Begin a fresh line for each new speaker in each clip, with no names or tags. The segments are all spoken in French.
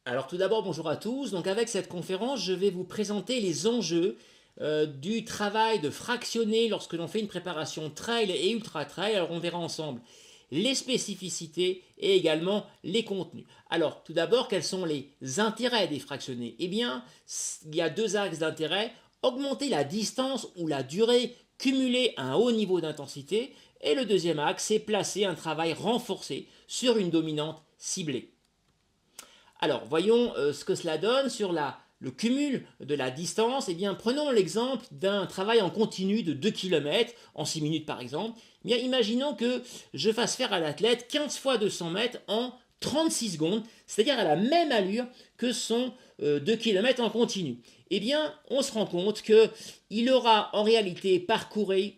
Alors tout d'abord, bonjour à tous. Donc avec cette conférence, je vais vous présenter les enjeux du travail de fractionner lorsque l'on fait une préparation trail et ultra trail. Alors on verra ensemble les spécificités et également les contenus. Alors tout d'abord, quels sont les intérêts des fractionnés? Eh bien, il y a deux axes d'intérêt. Augmenter la distance ou la durée cumulée à un haut niveau d'intensité. Et le deuxième axe, c'est placer un travail renforcé sur une dominante ciblée. Alors, voyons ce que cela donne sur le cumul de la distance. Eh bien, prenons l'exemple d'un travail en continu de 2 km, en 6 minutes par exemple. Eh bien, imaginons que je fasse faire à l'athlète 15 fois 200 mètres en 36 secondes, c'est-à-dire à la même allure que son 2 km en continu. Eh bien, on se rend compte qu'il aura en réalité parcouru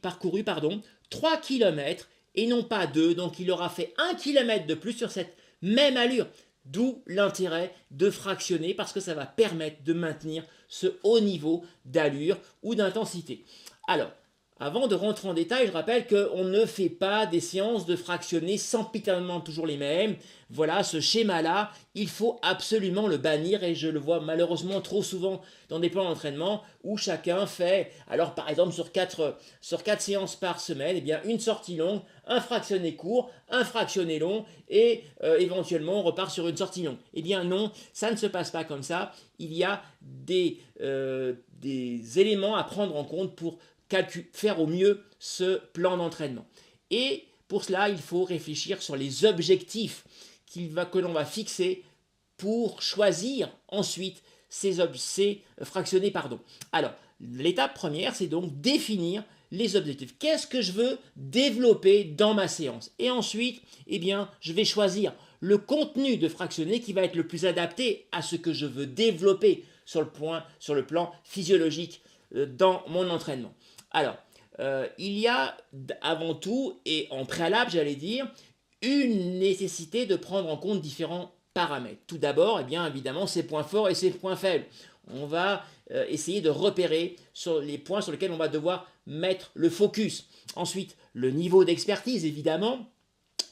3 km et non pas 2, donc il aura fait 1 km de plus sur cette même allure. D'où l'intérêt de fractionner parce que ça va permettre de maintenir ce haut niveau d'allure ou d'intensité. Alors, avant de rentrer en détail, je rappelle qu'on ne fait pas des séances de fractionner sempiternellement toujours les mêmes. Voilà, ce schéma-là, il faut absolument le bannir et je le vois malheureusement trop souvent dans des plans d'entraînement où chacun fait, alors par exemple sur 4 séances par semaine, eh bien une sortie longue, un fractionné court, un fractionné long et éventuellement on repart sur une sortie longue. Eh bien non, ça ne se passe pas comme ça. Il y a des éléments à prendre en compte pour faire au mieux ce plan d'entraînement. Et pour cela, il faut réfléchir sur les objectifs que l'on va fixer pour choisir ensuite ces fractionnés. Alors, l'étape première, c'est donc définir les objectifs. Qu'est-ce que je veux développer dans ma séance? Et ensuite, eh bien, je vais choisir le contenu de fractionné qui va être le plus adapté à ce que je veux développer sur le plan physiologique dans mon entraînement. Alors, il y a avant tout, et en préalable, j'allais dire, une nécessité de prendre en compte différents paramètres. Tout d'abord, eh bien, évidemment, ses points forts et ses points faibles. On va essayer de repérer sur les points sur lesquels on va devoir mettre le focus. Ensuite, le niveau d'expertise, évidemment,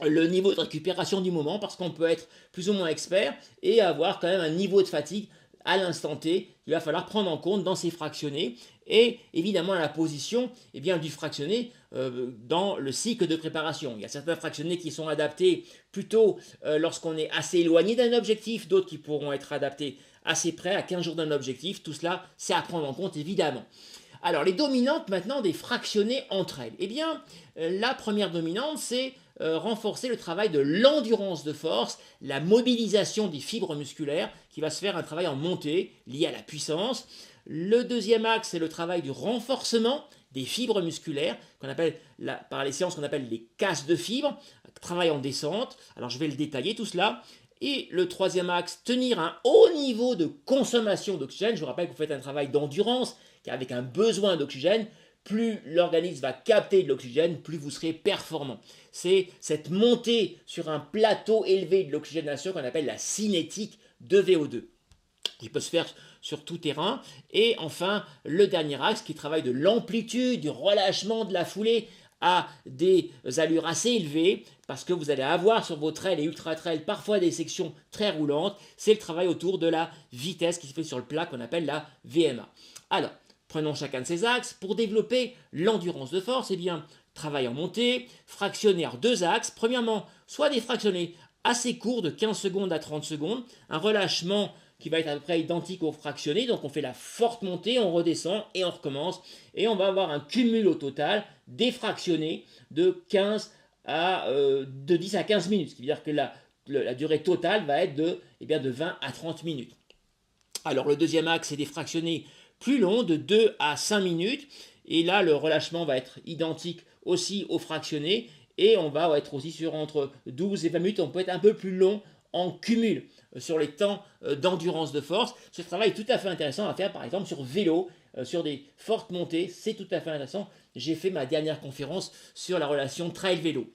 le niveau de récupération du moment, parce qu'on peut être plus ou moins expert et avoir quand même un niveau de fatigue à l'instant T qu'il va falloir prendre en compte dans ces fractionnés et évidemment la position du fractionné dans le cycle de préparation. Il y a certains fractionnés qui sont adaptés plutôt lorsqu'on est assez éloigné d'un objectif, d'autres qui pourront être adaptés assez près, à 15 jours d'un objectif. Tout cela, c'est à prendre en compte évidemment. Alors les dominantes maintenant des fractionnés entre elles. Eh bien, la première dominante, c'est renforcer le travail de l'endurance de force, la mobilisation des fibres musculaires, qui va se faire un travail en montée lié à la puissance. Le deuxième axe, c'est le travail du renforcement des fibres musculaires, qu'on appelle par les séances qu'on appelle les casses de fibres, travail en descente. Alors je vais le détailler tout cela. Et le troisième axe, tenir un haut niveau de consommation d'oxygène. Je vous rappelle que vous faites un travail d'endurance avec un besoin d'oxygène. Plus l'organisme va capter de l'oxygène, plus vous serez performant. C'est cette montée sur un plateau élevé de l'oxygénation qu'on appelle la cinétique de VO2, qui peut se faire sur tout terrain. Et enfin, le dernier axe qui travaille de l'amplitude, du relâchement de la foulée à des allures assez élevées, parce que vous allez avoir sur vos trails et ultra trails parfois des sections très roulantes. C'est le travail autour de la vitesse qui se fait sur le plat qu'on appelle la VMA. Alors, prenons chacun de ces axes. Pour développer l'endurance de force, eh bien, travail en montée, fractionner en deux axes. Premièrement, soit des fractionnés assez courts de 15 secondes à 30 secondes, un relâchement qui va être à peu près identique au fractionné. Donc on fait la forte montée, on redescend et on recommence. Et on va avoir un cumul au total des fractionnés de 10 à 15 minutes. Ce qui veut dire que la durée totale va être de 20 à 30 minutes. Alors le deuxième axe, c'est des fractionnés plus longs, de 2 à 5 minutes. Et là, le relâchement va être identique aussi au fractionné. Et on va être aussi sur entre 12 et 20 minutes. On peut être un peu plus long en cumul sur les temps d'endurance de force. Ce travail est tout à fait intéressant à faire par exemple sur vélo, sur des fortes montées. C'est tout à fait intéressant. J'ai fait ma dernière conférence sur la relation trail-vélo.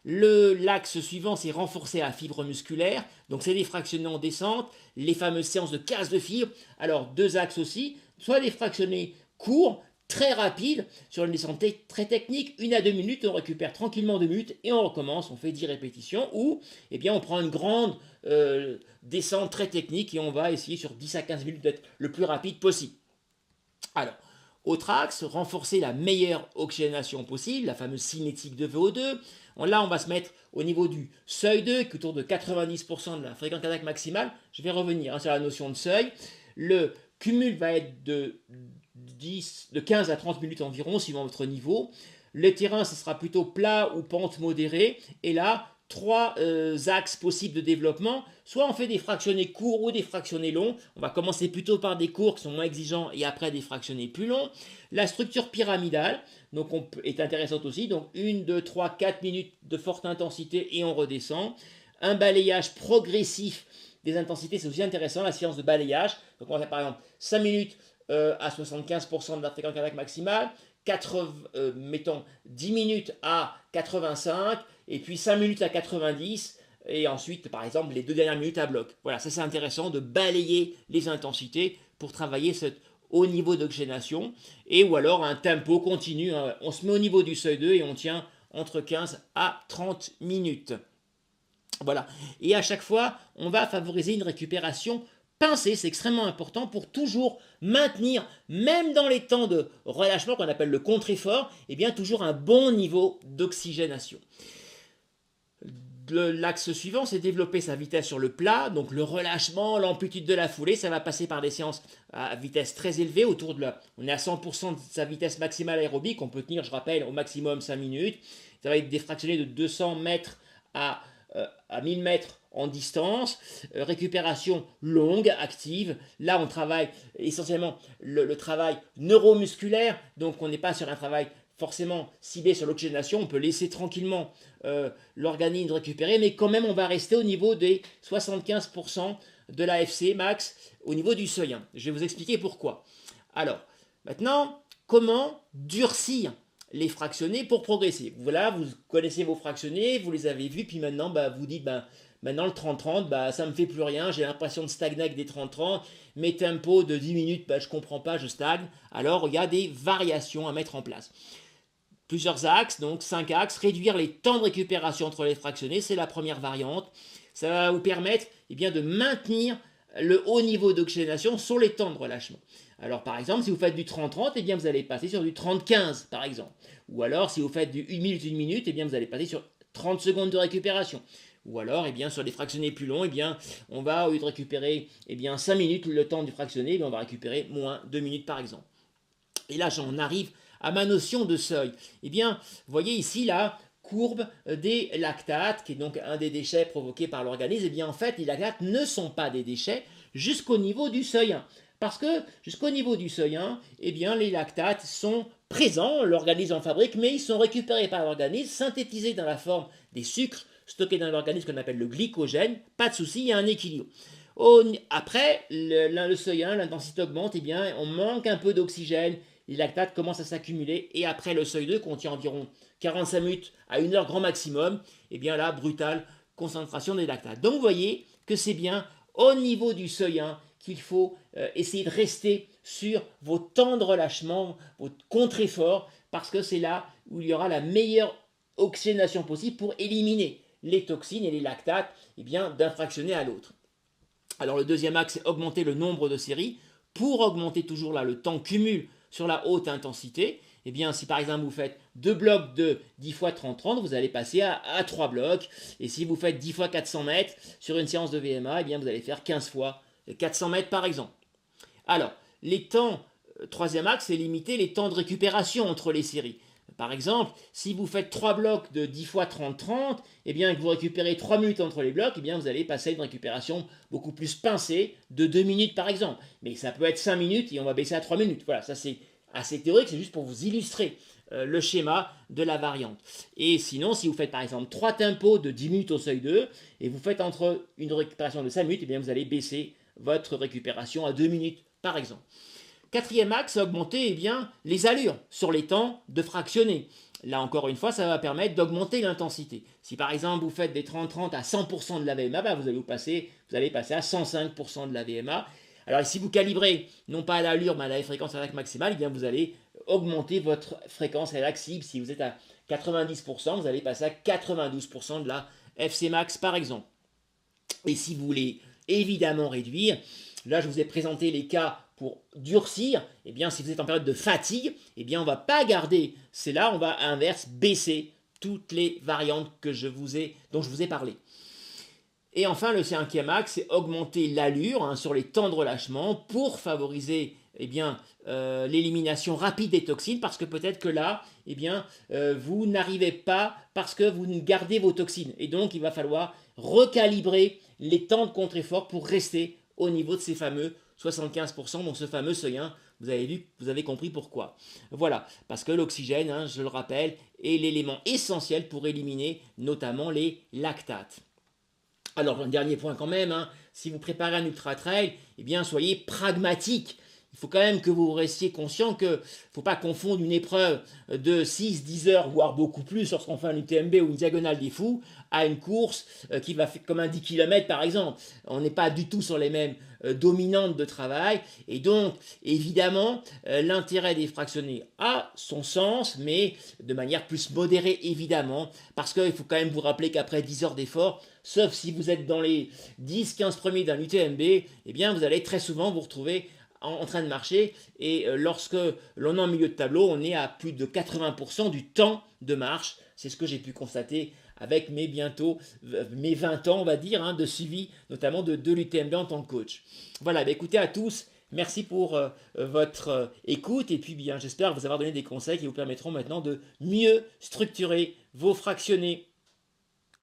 L'axe suivant, c'est renforcer la fibre musculaire. Donc, c'est des fractionnés en descente, les fameuses séances de casse de fibres. Alors, deux axes aussi, soit des fractionnés courts, très rapide sur une descente très technique, 1 à 2 minutes, on récupère tranquillement 2 minutes et on recommence, on fait 10 répétitions ou eh bien, on prend une grande descente très technique et on va essayer sur 10 à 15 minutes d'être le plus rapide possible. Alors, autre axe, renforcer la meilleure oxygénation possible, la fameuse cinétique de VO2. Là, on va se mettre au niveau du seuil 2, qui est autour de 90% de la fréquence cardiaque maximale. Je vais revenir sur la notion de seuil. Le cumul va être de 15 à 30 minutes environ, suivant votre niveau. Le terrain, ce sera plutôt plat ou pente modérée. Et là, trois axes possibles de développement. Soit on fait des fractionnés courts ou des fractionnés longs. On va commencer plutôt par des courts qui sont moins exigeants et après des fractionnés plus longs. La structure pyramidale donc est intéressante aussi. Donc 1, 2, 3, 4 minutes de forte intensité et on redescend. Un balayage progressif des intensités, c'est aussi intéressant, la séance de balayage. Donc on va faire par exemple 5 minutes à 75% de la fréquence cardiaque maximale, mettons 10 minutes à 85, et puis 5 minutes à 90, et ensuite par exemple les 2 dernières minutes à bloc. Voilà, ça c'est intéressant de balayer les intensités pour travailler ce haut niveau d'oxygénation, et ou alors un tempo continu, hein. On se met au niveau du seuil 2 et on tient entre 15 à 30 minutes. Voilà, et à chaque fois, on va favoriser une récupération pincée, c'est extrêmement important pour toujours maintenir, même dans les temps de relâchement qu'on appelle le contre-effort, eh bien toujours un bon niveau d'oxygénation. L'axe suivant, c'est développer sa vitesse sur le plat, donc le relâchement, l'amplitude de la foulée, ça va passer par des séances à vitesse très élevée, on est à 100% de sa vitesse maximale aérobique, on peut tenir, je rappelle, au maximum 5 minutes, ça va être défractionné de 200 mètres à 1000 mètres en distance, récupération longue, active. Là, on travaille essentiellement le travail neuromusculaire, donc on n'est pas sur un travail forcément ciblé sur l'oxygénation, on peut laisser tranquillement l'organisme récupérer, mais quand même on va rester au niveau des 75% de l'AFC max, au niveau du seuil 1. Je vais vous expliquer pourquoi. Alors, maintenant, comment durcir les fractionnés pour progresser. Voilà, vous connaissez vos fractionnés, vous les avez vus, puis maintenant, vous dites, maintenant le 30-30, ça ne me fait plus rien, j'ai l'impression de stagner avec des 30-30, mes tempos de 10 minutes, je ne comprends pas, je stagne. Alors, il y a des variations à mettre en place. Plusieurs axes, donc 5 axes, réduire les temps de récupération entre les fractionnés, c'est la première variante. Ça va vous permettre de maintenir le haut niveau d'oxygénation sur les temps de relâchement. Alors par exemple, si vous faites du 30-30, vous allez passer sur du 30-15 par exemple. Ou alors si vous faites du 1 minute, vous allez passer sur 30 secondes de récupération. Ou alors, sur les fractionnés plus longs, on va, au lieu de récupérer 5 minutes le temps du fractionné, on va récupérer moins 2 minutes par exemple. Et là, j'en arrive à ma notion de seuil. Vous voyez ici la courbe des lactates, qui est donc un des déchets provoqués par l'organisme. En fait, les lactates ne sont pas des déchets jusqu'au niveau du seuil 1. Parce que jusqu'au niveau du seuil 1, les lactates sont présents, l'organisme en fabrique, mais ils sont récupérés par l'organisme, synthétisés dans la forme des sucres stockés dans l'organisme qu'on appelle le glycogène. Pas de souci, il y a un équilibre. Après, le seuil 1, l'intensité augmente, on manque un peu d'oxygène, les lactates commencent à s'accumuler, et après le seuil 2 contient environ 45 minutes à 1 heure grand maximum, là, brutale concentration des lactates. Donc vous voyez que c'est bien au niveau du seuil 1 qu'il faut essayer de rester sur vos temps de relâchement, votre contre-effort, parce que c'est là où il y aura la meilleure oxygénation possible pour éliminer les toxines et les lactates d'un fractionné à l'autre. Alors le deuxième axe, c'est augmenter le nombre de séries pour augmenter toujours là le temps cumul sur la haute intensité. Si par exemple vous faites 2 blocs de 10 fois 30-30, vous allez passer à 3 blocs. Et si vous faites 10 fois 400 mètres sur une séance de VMA, vous allez faire 15 fois 400 mètres par exemple. Alors, les temps, troisième axe, c'est limiter les temps de récupération entre les séries. Par exemple, si vous faites 3 blocs de 10 fois 30-30, que vous récupérez 3 minutes entre les blocs, vous allez passer à une récupération beaucoup plus pincée de 2 minutes par exemple. Mais ça peut être 5 minutes et on va baisser à 3 minutes. Voilà, ça c'est assez théorique, c'est juste pour vous illustrer le schéma de la variante. Et sinon, si vous faites par exemple 3 tempos de 10 minutes au seuil 2, et vous faites entre une récupération de 5 minutes, vous allez baisser votre récupération à 2 minutes par exemple. Quatrième axe, augmenter les allures sur les temps de fractionner. Là encore une fois, ça va permettre d'augmenter l'intensité. Si par exemple vous faites des 30-30 à 100% de la VMA, vous allez passer à 105% de la VMA. Alors si vous calibrez non pas à l'allure mais à la fréquence cardiaque maximale, vous allez augmenter votre fréquence cardiaque cible. Si vous êtes à 90%, vous allez passer à 92% de la FC max par exemple. Et si vous voulez évidemment réduire, là je vous ai présenté les cas pour durcir. Eh bien si vous êtes en période de fatigue, eh bien on ne va pas garder, c'est là on va à l'inverse baisser toutes les variantes dont je vous ai parlé. Et enfin, le cinquième axe, c'est augmenter l'allure sur les temps de relâchement pour favoriser l'élimination rapide des toxines, parce que peut-être que là, vous n'arrivez pas parce que vous gardez vos toxines. Et donc, il va falloir recalibrer les temps de contre-effort pour rester au niveau de ces fameux 75%, donc ce fameux seuil 1. Vous avez vu, vous avez compris pourquoi. Voilà, parce que l'oxygène, je le rappelle, est l'élément essentiel pour éliminer notamment les lactates. Alors, un dernier point quand même, si vous préparez un ultra trail, eh bien, soyez pragmatique. Il faut quand même que vous restiez conscient qu'il ne faut pas confondre une épreuve de 6-10 heures, voire beaucoup plus lorsqu'on fait un UTMB ou une diagonale des fous, à une course qui va faire comme un 10 km par exemple. On n'est pas du tout sur les mêmes dominantes de travail. Et donc, évidemment, l'intérêt des fractionnés a son sens, mais de manière plus modérée, évidemment, parce qu'il faut quand même vous rappeler qu'après 10 heures d'effort, sauf si vous êtes dans les 10-15 premiers d'un UTMB, eh bien, vous allez très souvent vous retrouver en train de marcher, et lorsque l'on est en milieu de tableau, on est à plus de 80% du temps de marche. C'est ce que j'ai pu constater avec mes 20 ans, on va dire, de suivi, notamment de l'UTMB en tant que coach. Voilà, écoutez à tous, merci pour votre écoute, et puis j'espère vous avoir donné des conseils qui vous permettront maintenant de mieux structurer vos fractionnés.